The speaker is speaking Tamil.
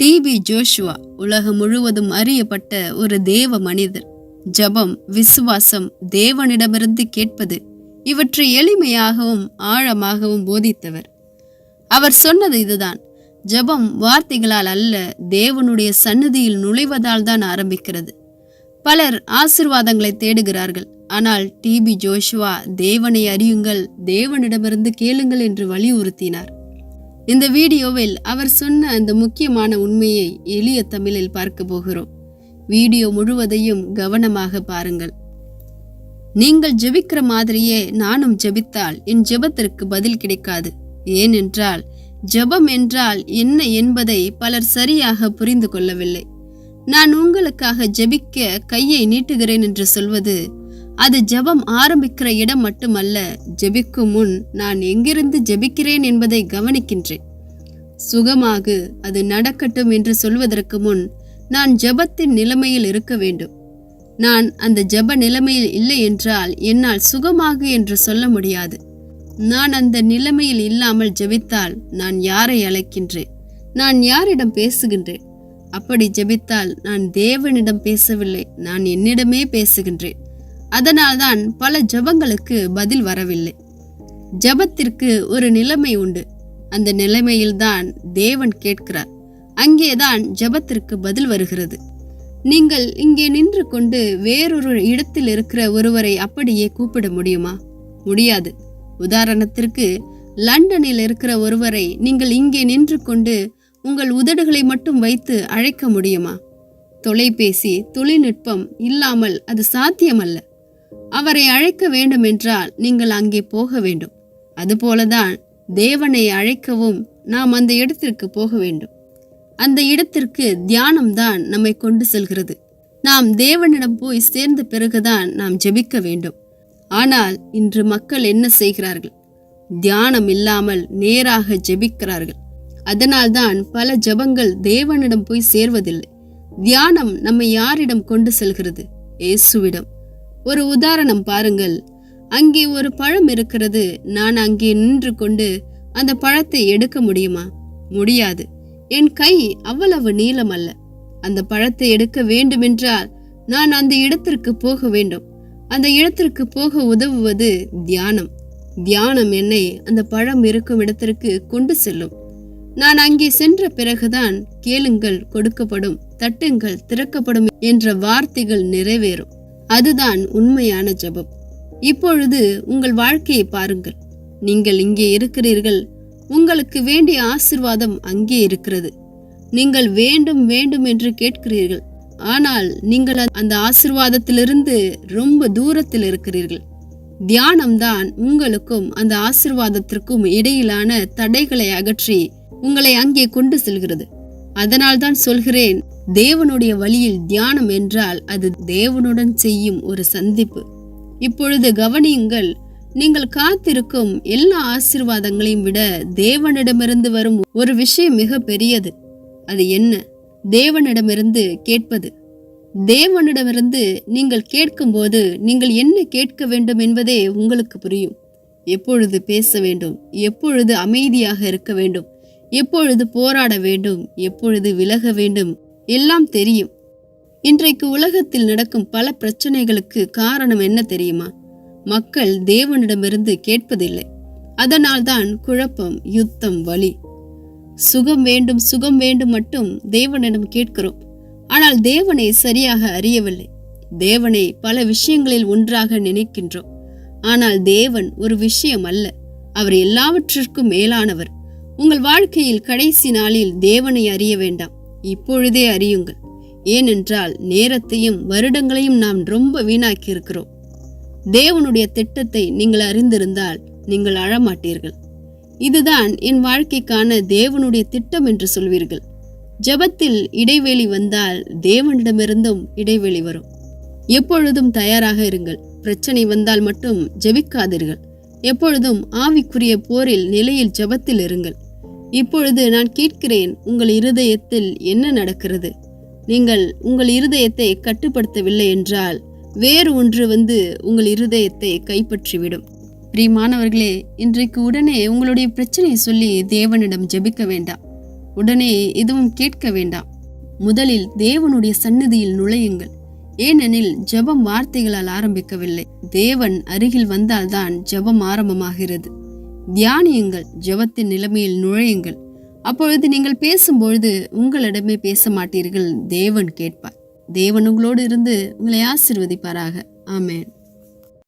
டிபி ஜோஷுவா உலகம் முழுவதும் அறியப்பட்ட ஒரு தேவ மனிதர். ஜபம், விசுவாசம், தேவனிடமிருந்து கேட்பது இவற்றை எளிமையாகவும் ஆழமாகவும் போதித்தவர். அவர் சொன்னது இதுதான்: ஜபம் வார்த்தைகளால் அல்ல, தேவனுடைய சந்நிதியில் நுழைவதால் தான் ஆரம்பிக்கிறது. பலர் ஆசீர்வாதங்களை தேடுகிறார்கள், ஆனால் டிபி ஜோஷுவா தேவனை அறியுங்கள், தேவனிடமிருந்து கேளுங்கள் என்று வலியுறுத்தினார். இந்த வீடியோவில் அவர் சொன்ன அந்த முக்கியமான உண்மையை எளிய தமிழில் பார்க்க போகிறோம். வீடியோ முழுவதையும் கவனமாக பாருங்கள். நீங்கள் ஜெபிக்கிற மாதிரியே நானும் ஜெபித்தால் என் ஜெபத்திற்கு பதில் கிடைக்காது. ஏனென்றால் ஜெபம் என்றால் என்ன என்பதை பலர் சரியாக புரிந்து கொள்ளவில்லை. நான் உங்களுக்காக ஜெபிக்க கையை நீட்டுகிறேன் என்று சொல்வது அது ஜெபம் ஆரம்பிக்கிற இடம் மட்டுமல்ல. ஜெபிக்கும் முன் நான் எங்கிருந்து ஜெபிக்கிறேன் என்பதை கவனிக்கின்றேன். சுகமாகு, அது நடக்கட்டும் என்று சொல்வதற்கு முன் நான் ஜெபத்தின் நிலைமையில் இருக்க வேண்டும். நான் அந்த ஜெப நிலைமையில் இல்லை என்றால் என்னால் சுகமாகு என்று சொல்ல முடியாது. நான் அந்த நிலைமையில் இல்லாமல் ஜெபித்தால் நான் யாரை அழைக்கின்றேன்? நான் யாரிடம் பேசுகின்றேன்? அப்படி ஜெபித்தால் நான் தேவனிடம் பேசவில்லை, நான் என்னிடமே பேசுகின்றேன். அதனால்தான் பல ஜெபங்களுக்கு பதில் வரவில்லை. ஜெபத்திற்கு ஒரு நிலைமை உண்டு. அந்த நிலைமையில்தான் தேவன் கேட்கிறார். அங்கேதான் ஜெபத்திற்கு பதில் வருகிறது. நீங்கள் இங்கே நின்று கொண்டு வேறொரு இடத்தில் இருக்கிற ஒருவரை அப்படியே கூப்பிட முடியுமா? முடியாது. உதாரணத்திற்கு, லண்டனில் இருக்கிற ஒருவரை நீங்கள் இங்கே நின்று கொண்டு உங்கள் உதடுகளை மட்டும் வைத்து அழைக்க முடியுமா? தொலைபேசி தொழில்நுட்பம் இல்லாமல் அது சாத்தியமல்ல. அவரை அழைக்க வேண்டும் என்றால் நீங்கள் அங்கே போக வேண்டும். அதுபோலதான் தேவனை அழைக்கவும் நாம் அந்த இடத்திற்கு போக வேண்டும். அந்த இடத்திற்கு தியானம்தான் நம்மை கொண்டு செல்கிறது. நாம் தேவனிடம் போய் சேர்ந்த பிறகுதான் நாம் ஜெபிக்க வேண்டும். ஆனால் இன்று மக்கள் என்ன செய்கிறார்கள்? தியானம் இல்லாமல் நேராக ஜெபிக்கிறார்கள். அதனால்தான் பல ஜெபங்கள் தேவனிடம் போய் சேர்வதில்லை. தியானம் நம்மை யாரிடம் கொண்டு செல்கிறது? இயேசுவிடம். ஒரு உதாரணம் பாருங்கள். அங்கே ஒரு பழம் இருக்கிறது. நான் அங்கே நின்று கொண்டு அந்த பழத்தை எடுக்க முடியுமா? முடியாது. என் கை அவ்வளவு நீளம் அல்ல. அந்த பழத்தை எடுக்க வேண்டுமென்றால் நான் அந்த இடத்திற்கு போக வேண்டும். அந்த இடத்திற்கு போக உதவுவது தியானம். தியானம் என்னை அந்த பழம் இருக்கும் இடத்திற்கு கொண்டு செல்லும். நான் அங்கே சென்ற பிறகுதான் கேளுங்கள் கொடுக்கப்படும், தட்டுங்கள் திறக்கப்படும் என்ற வார்த்தைகள் நிறைவேறும். அதுதான் உண்மையான ஜெபம். இப்பொழுது உங்கள் வாழ்க்கையை பாருங்கள். நீங்கள் இங்கே இருக்கிறீர்கள். உங்களுக்கு வேண்டிய ஆசீர்வாதம் அங்கே இருக்கிறது. நீங்கள் வேண்டும் வேண்டும் என்று கேட்கிறீர்கள். ஆனால் நீங்கள் அந்த ஆசீர்வாதத்திலிருந்து ரொம்ப தூரத்தில் இருக்கிறீர்கள். தியானம்தான் உங்களுக்கும் அந்த ஆசீர்வாதத்திற்கும் இடையிலான தடைகளை அகற்றி உங்களை அங்கே கொண்டு செல்கிறது. அதனால்தான் சொல்கிறேன், தேவனுடைய வழியில் தியானம் என்றால் அது தேவனுடன் செய்யும் ஒரு சந்திப்பு. இப்பொழுது கவனியுங்கள். நீங்கள் காத்திருக்கும் எல்லா ஆசீர்வாதங்களையும் விட தேவனிடமிருந்து வரும் ஒரு விஷயம் மிக பெரியது. அது என்ன? தேவனிடமிருந்து கேட்பது. தேவனிடமிருந்து நீங்கள் கேட்கும்போது நீங்கள் என்ன கேட்க வேண்டும் என்பதே உங்களுக்கு புரியும். எப்பொழுது பேச வேண்டும், எப்பொழுது அமைதியாக இருக்க வேண்டும், எப்பொழுது போராட வேண்டும், எப்பொழுது விலக வேண்டும், எல்லாம் தெரியும். இன்றைக்கு உலகத்தில் நடக்கும் பல பிரச்சனைகளுக்கு காரணம் என்ன தெரியுமா? மக்கள் தேவனிடமிருந்து கேட்பதில்லை. அதனால்தான் குழப்பம், யுத்தம், வலி. சுகம் வேண்டும் சுகம் வேண்டும் மட்டும் தேவனிடம் கேட்கிறோம். ஆனால் தேவனை சரியாக அறியவில்லை. தேவனை பல விஷயங்களில் ஒன்றாக நினைக்கின்றோம். ஆனால் தேவன் ஒரு விஷயம் அல்ல. அவர் எல்லாவற்றிற்கும் மேலானவர். உங்கள் வாழ்க்கையில் கடைசி நாளில் தேவனை அறிய வேண்டாம், இப்பொழுதே அறியுங்கள். ஏனென்றால் நேரத்தையும் வருடங்களையும் நாம் ரொம்ப வீணாக்கி இருக்கிறோம். தேவனுடைய திட்டத்தை நீங்கள் அறிந்திருந்தால் நீங்கள் அழமாட்டீர்கள். இதுதான் என் வாழ்க்கைக்கான தேவனுடைய திட்டம் என்று சொல்வீர்கள். ஜெபத்தில் இடைவெளி வந்தால் தேவனிடமிருந்தும் இடைவெளி வரும். எப்பொழுதும் தயாராக இருங்கள். பிரச்சனை வந்தால் மட்டும் ஜெபிக்காதீர்கள். எப்பொழுதும் ஆவிக்குரிய போரில் நிலையில் ஜெபத்தில் இருங்கள். இப்பொழுது நான் கேட்கிறேன், உங்கள் இருதயத்தில் என்ன நடக்கிறது? நீங்கள் உங்கள் இருதயத்தை கட்டுப்படுத்தவில்லை என்றால் வேறு ஒன்று வந்து உங்கள் இருதயத்தை கைப்பற்றிவிடும். பிரியமானவர்களே, இன்றைக்கு உடனே உங்களுடைய பிரச்சனையை சொல்லி தேவனிடம் ஜெபிக்க வேண்டாம். உடனே எதுவும் கேட்க வேண்டாம். முதலில் தேவனுடைய சந்நிதியில் நுழையுங்கள். ஏனெனில் ஜெபம் வார்த்தைகளால் ஆரம்பிக்கவில்லை. தேவன் அருகில் வந்தால்தான் ஜெபம் ஆரம்பமாகிறது. தியானியுங்கள், ஜெபத்தின் நிலைமையில் நுழையுங்கள். அப்பொழுது நீங்கள் பேசும்பொழுது உங்களிடமே பேச மாட்டீர்கள், தேவன் கேட்பார். தேவன் உங்களோடு இருந்து உங்களை ஆசீர்வதிப்பாராக. ஆமென்.